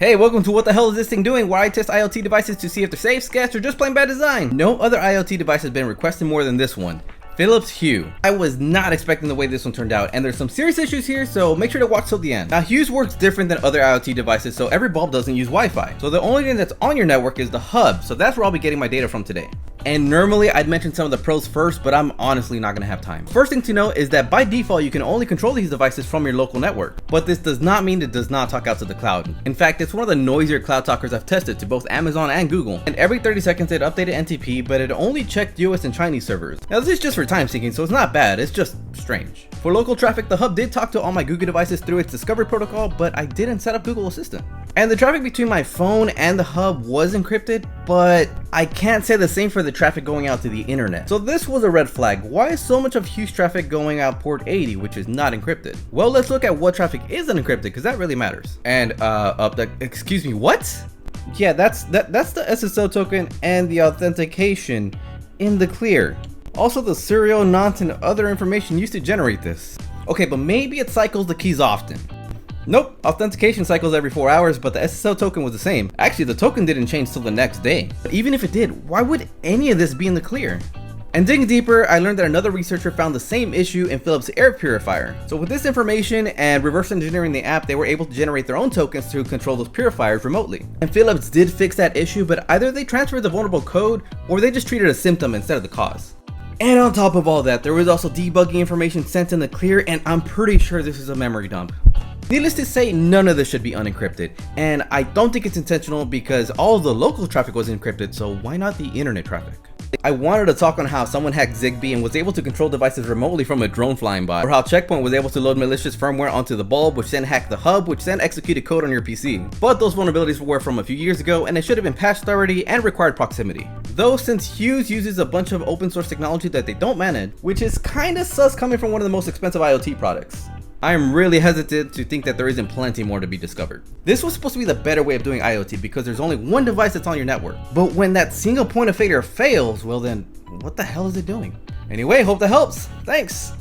Hey, welcome to What the Hell Is This Thing Doing, where I test IoT devices to see if they're safe, sketch, or just plain bad design. No other IoT device has been requested more than this one. Philips Hue. I was not expecting the way this one turned out, and there's some serious issues here, so make sure to watch till the end. Now, Hue's works different than other IoT devices, so every bulb doesn't use Wi-Fi. So the only thing that's on your network is the hub, so that's where I'll be getting my data from today. And normally I'd mention some of the pros first, but I'm honestly not gonna have time. First thing to know is that by default you can only control these devices from your local network, but this does not mean it does not talk out to the cloud. In fact, it's one of the noisier cloud talkers I've tested to both Amazon and Google, and every 30 seconds it updated NTP, but it only checked US and Chinese servers. Now this is just for time syncing, so it's not bad, it's just strange. For local traffic, the hub did talk to all my Google devices through its discovery protocol, but I didn't set up Google Assistant. And the traffic between my phone and the hub was encrypted, but I can't say the same for the traffic going out to the internet. So this was a red flag. Why is so much of Hue's traffic going out port 80, which is not encrypted? Well, let's look at what traffic isn't encrypted, because that really matters. And excuse me, what? Yeah, that's the SSO token and the authentication in the clear. Also the serial, nonce, and other information used to generate this. Okay, but maybe it cycles the keys often. Nope, authentication cycles every 4 hours, but the SSL token was the same. Actually, the token didn't change till the next day. But even if it did, why would any of this be in the clear? And digging deeper, I learned that another researcher found the same issue in Philips' air purifier. So with this information and reverse engineering the app, they were able to generate their own tokens to control those purifiers remotely. And Philips did fix that issue, but either they transferred the vulnerable code or they just treated a symptom instead of the cause. And on top of all that, there was also debugging information sent in the clear, and I'm pretty sure this is a memory dump. Needless to say, none of this should be unencrypted, and I don't think it's intentional because all of the local traffic was encrypted, so why not the internet traffic? I wanted to talk on how someone hacked Zigbee and was able to control devices remotely from a drone flying by, or how Checkpoint was able to load malicious firmware onto the bulb, which then hacked the hub, which then executed code on your PC. But those vulnerabilities were from a few years ago, and it should have been patched already and required proximity. Though since Hue's uses a bunch of open source technology that they don't manage, which is kinda sus coming from one of the most expensive IoT products. I am really hesitant to think that there isn't plenty more to be discovered. This was supposed to be the better way of doing IoT because there's only one device that's on your network. But when that single point of failure fails, well then, what the hell is it doing? Anyway, hope that helps. Thanks.